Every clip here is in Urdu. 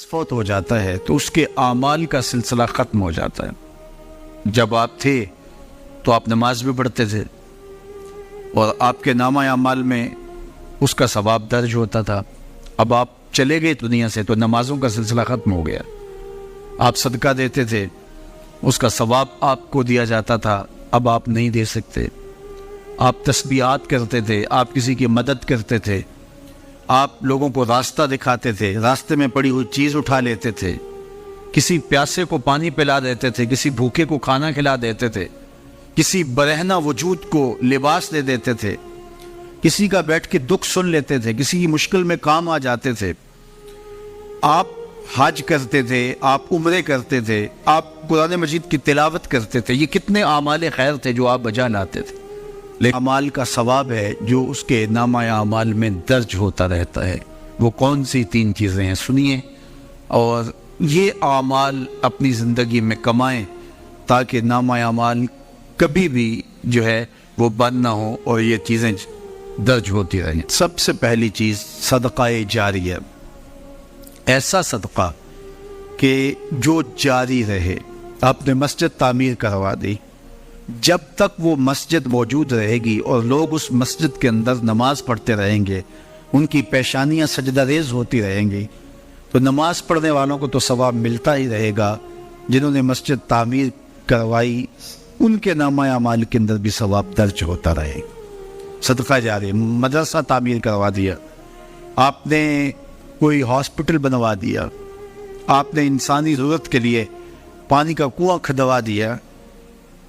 فوت ہو جاتا ہے تو اس کے اعمال کا سلسلہ ختم ہو جاتا ہے۔ جب آپ تھے تو آپ نماز بھی پڑھتے تھے اور آپ کے نامہ اعمال میں اس کا ثواب درج ہوتا تھا۔ اب آپ چلے گئے دنیا سے تو نمازوں کا سلسلہ ختم ہو گیا۔ آپ صدقہ دیتے تھے، اس کا ثواب آپ کو دیا جاتا تھا، اب آپ نہیں دے سکتے۔ آپ تسبیحات کرتے تھے، آپ کسی کی مدد کرتے تھے، آپ لوگوں کو راستہ دکھاتے تھے، راستے میں پڑی ہوئی چیز اٹھا لیتے تھے، کسی پیاسے کو پانی پلا دیتے تھے، کسی بھوکے کو کھانا کھلا دیتے تھے، کسی برہنہ وجود کو لباس دے دیتے تھے، کسی کا بیٹھ کے دکھ سن لیتے تھے، کسی کی مشکل میں کام آ جاتے تھے۔ آپ حج کرتے تھے، آپ عمرے کرتے تھے، آپ قرآن مجید کی تلاوت کرتے تھے۔ یہ کتنے اعمال خیر تھے جو آپ بجا لاتے تھے، لیکن اعمال کا ثواب ہے جو اس کے نامہ اعمال میں درج ہوتا رہتا ہے۔ وہ کون سی 3 چیزیں ہیں سنیے، اور یہ اعمال اپنی زندگی میں کمائیں تاکہ نامہ اعمال کبھی بھی جو ہے وہ بند نہ ہو اور یہ چیزیں درج ہوتی رہیں۔ سب سے پہلی چیز صدقہ جاریہ، ایسا صدقہ کہ جو جاری رہے۔ آپ نے مسجد تعمیر کروا دی، جب تک وہ مسجد موجود رہے گی اور لوگ اس مسجد کے اندر نماز پڑھتے رہیں گے، ان کی پیشانیاں سجدہ ریز ہوتی رہیں گی، تو نماز پڑھنے والوں کو تو ثواب ملتا ہی رہے گا، جنہوں نے مسجد تعمیر کروائی ان کے نامہ اعمال کے اندر بھی ثواب درج ہوتا رہے۔ صدقہ جاری، مدرسہ تعمیر کروا دیا، آپ نے کوئی ہاسپٹل بنوا دیا، آپ نے انسانی ضرورت کے لیے پانی کا کنواں کھدوا دیا،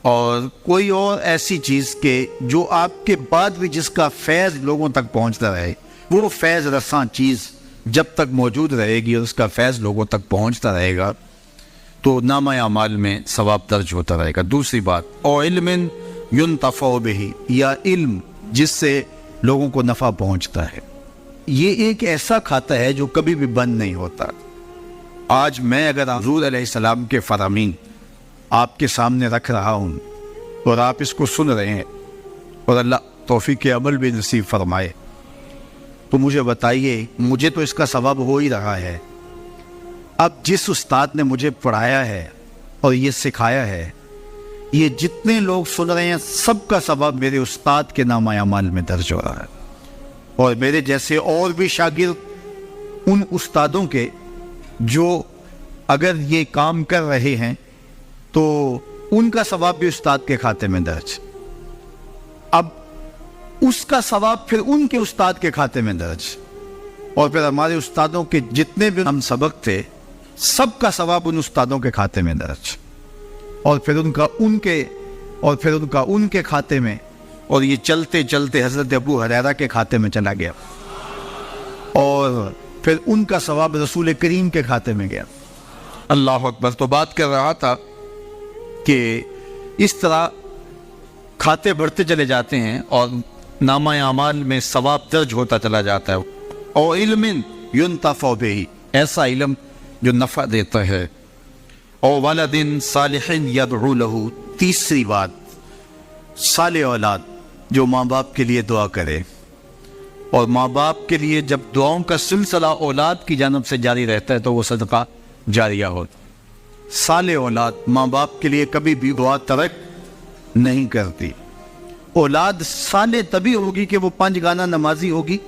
اور کوئی اور ایسی چیز کہ جو آپ کے بعد بھی جس کا فیض لوگوں تک پہنچتا رہے، وہ فیض رساں چیز جب تک موجود رہے گی اور اس کا فیض لوگوں تک پہنچتا رہے گا تو نامہ اعمال میں ثواب درج ہوتا رہے گا۔ دوسری بات، او علم ينتفع به، یا علم جس سے لوگوں کو نفع پہنچتا ہے۔ یہ ایک ایسا کھاتا ہے جو کبھی بھی بند نہیں ہوتا۔ آج میں اگر حضور علیہ السلام کے فرامین آپ کے سامنے رکھ رہا ہوں اور آپ اس کو سن رہے ہیں، اور اللہ توفیق عمل بھی نصیب فرمائے، تو مجھے بتائیے، مجھے تو اس کا ثواب ہو ہی رہا ہے۔ اب جس استاد نے مجھے پڑھایا ہے اور یہ سکھایا ہے، یہ جتنے لوگ سن رہے ہیں سب کا ثواب میرے استاد کے نامہ اعمال میں درج ہو رہا ہے، اور میرے جیسے اور بھی شاگرد ان استادوں کے جو اگر یہ کام کر رہے ہیں تو ان کا ثواب بھی استاد کے کھاتے میں درج، اب اس کا ثواب پھر ان کے استاد کے کھاتے میں درج، اور پھر ہمارے استادوں کے جتنے بھی ہم سبق تھے سب کا ثواب ان استادوں کے کھاتے میں درج، اور پھر ان کا ان کے کھاتے میں، اور یہ چلتے چلتے حضرت ابو ہریرہ کے کھاتے میں چلا گیا، اور پھر ان کا ثواب رسول کریم کے کھاتے میں گیا۔ اللہ اکبر۔ تو بات کر رہا تھا کہ اس طرح کھاتے بڑھتے چلے جاتے ہیں اور نامہ اعمال میں ثواب درج ہوتا چلا جاتا ہے۔ اور علم ينتفع به، ایسا علم جو نفع دیتا ہے۔ اور ولد صالح يدعو له، تیسری بات، صالح اولاد جو ماں باپ کے لیے دعا کرے، اور ماں باپ کے لیے جب دعاؤں کا سلسلہ اولاد کی جانب سے جاری رہتا ہے تو وہ صدقہ جاریہ ہوتا۔ صالح اولاد ماں باپ کے لیے کبھی بھی دعا ترک نہیں کرتی۔ اولاد صالح تبھی ہوگی کہ وہ 5 گانا نمازی ہوگی،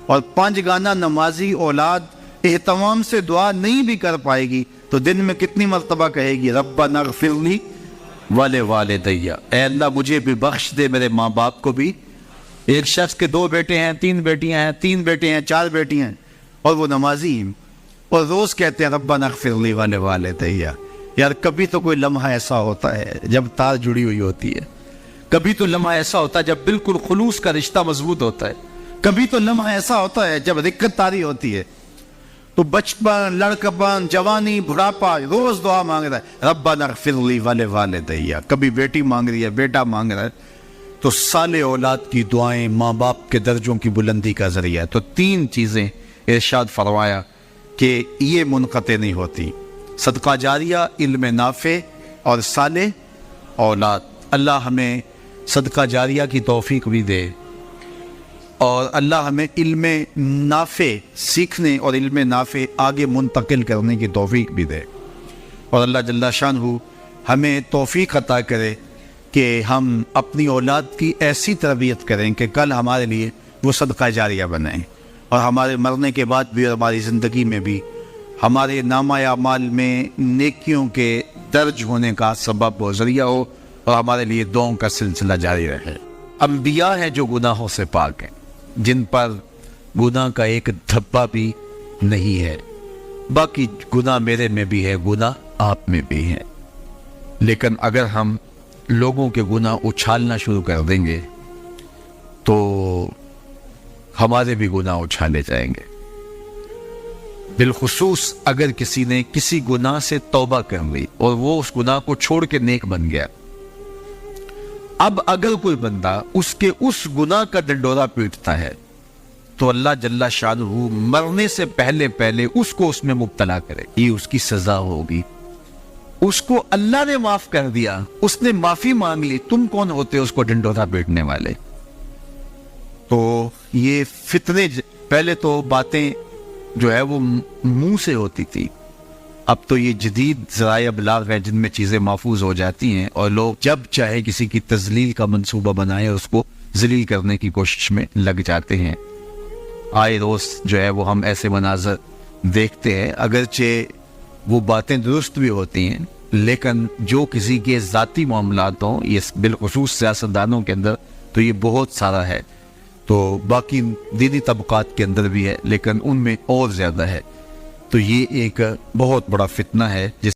اور 5 گانا نمازی اولاد اہتمام سے دعا نہیں بھی کر پائے گی تو دن میں کتنی مرتبہ کہے گی، ربنا اغفر لی ولوالدی، اے اللہ مجھے بھی بخش دے، میرے ماں باپ کو بھی۔ ایک شخص کے 2 بیٹے ہیں، 3 بیٹیاں ہیں، 3 بیٹے ہیں، 4 بیٹیاں ہیں، اور وہ نمازی ہیں، اور روز کہتے ہیں ربنا اغفر لی ولوالدی۔ یار کبھی تو کوئی لمحہ ایسا ہوتا ہے جب تار جڑی ہوئی ہوتی ہے، کبھی تو لمحہ ایسا ہوتا ہے جب بالکل خلوص کا رشتہ مضبوط ہوتا ہے، کبھی تو لمحہ ایسا ہوتا ہے جب رقت طاری ہوتی ہے۔ تو بچپن، لڑکپن، جوانی، بڑھاپا، روز دعا مانگ رہا ہے ربنا اغفر لی ولوالدی، کبھی بیٹی مانگ رہی ہے، بیٹا مانگ رہا ہے۔ تو صالح اولاد کی دعائیں ماں باپ کے درجوں کی بلندی کا ذریعہ ہے۔ تو 3 چیزیں ارشاد فرمایا کہ یہ منقطع نہیں ہوتی، صدقہ جاریہ، علم نافع اور صالح اولاد۔ اللہ ہمیں صدقہ جاریہ کی توفیق بھی دے۔ اور اللہ ہمیں علم نافع سیکھنے اور علم نافع آگے منتقل کرنے کی توفیق بھی دے، اور اللہ جل شانہ ہمیں توفیق عطا کرے کہ ہم اپنی اولاد کی ایسی تربیت کریں کہ کل ہمارے لیے وہ صدقہ جاریہ بنیں، اور ہمارے مرنے کے بعد بھی اور ہماری زندگی میں بھی ہمارے نامہ اعمال میں نیکیوں کے درج ہونے کا سبب و ذریعہ ہو، اور ہمارے لیے دعاؤں کا سلسلہ جاری رہے۔ انبیاء ہیں جو گناہوں سے پاک ہیں، جن پر گناہ کا ایک دھبا بھی نہیں ہے، باقی گناہ میرے میں بھی ہے، گناہ آپ میں بھی ہے، لیکن اگر ہم لوگوں کے گناہ اچھالنا شروع کر دیں گے تو ہمارے بھی گناہ اچھالے جائیں گے، بالخصوص اگر کسی نے کسی گناہ سے توبہ کر لی اور وہ اس گناہ کو چھوڑ کے نیک بن گیا۔ اب اگر کوئی بندہ اس کے اس گناہ کا ڈنڈورا پیٹتا ہے تو اللہ جل شانہ مرنے سے پہلے اس کو اس میں مبتلا کرے، یہ اس کی سزا ہوگی۔ اس کو اللہ نے معاف کر دیا، اس نے معافی مانگ لی، تم کون ہوتے اس کو ڈنڈورا پیٹنے والے؟ تو یہ فتنے پہلے تو باتیں جو ہے وہ منہ سے ہوتی تھی، اب تو یہ جدید ذرائع ابلاغ ہے جن میں چیزیں محفوظ ہو جاتی ہیں، اور لوگ جب چاہے کسی کی تذلیل کا منصوبہ بنائے اس کو ذلیل کرنے کی کوشش میں لگ جاتے ہیں۔ آئے روز جو ہے وہ ہم ایسے مناظر دیکھتے ہیں، اگرچہ وہ باتیں درست بھی ہوتی ہیں، لیکن جو کسی کے ذاتی معاملات ہوں، یہ بالخصوص سیاستدانوں کے اندر تو یہ بہت سارا ہے، تو باقی دینی طبقات کے اندر بھی ہے، لیکن ان میں اور زیادہ ہے۔ تو یہ ایک بہت بڑا فتنہ ہے جس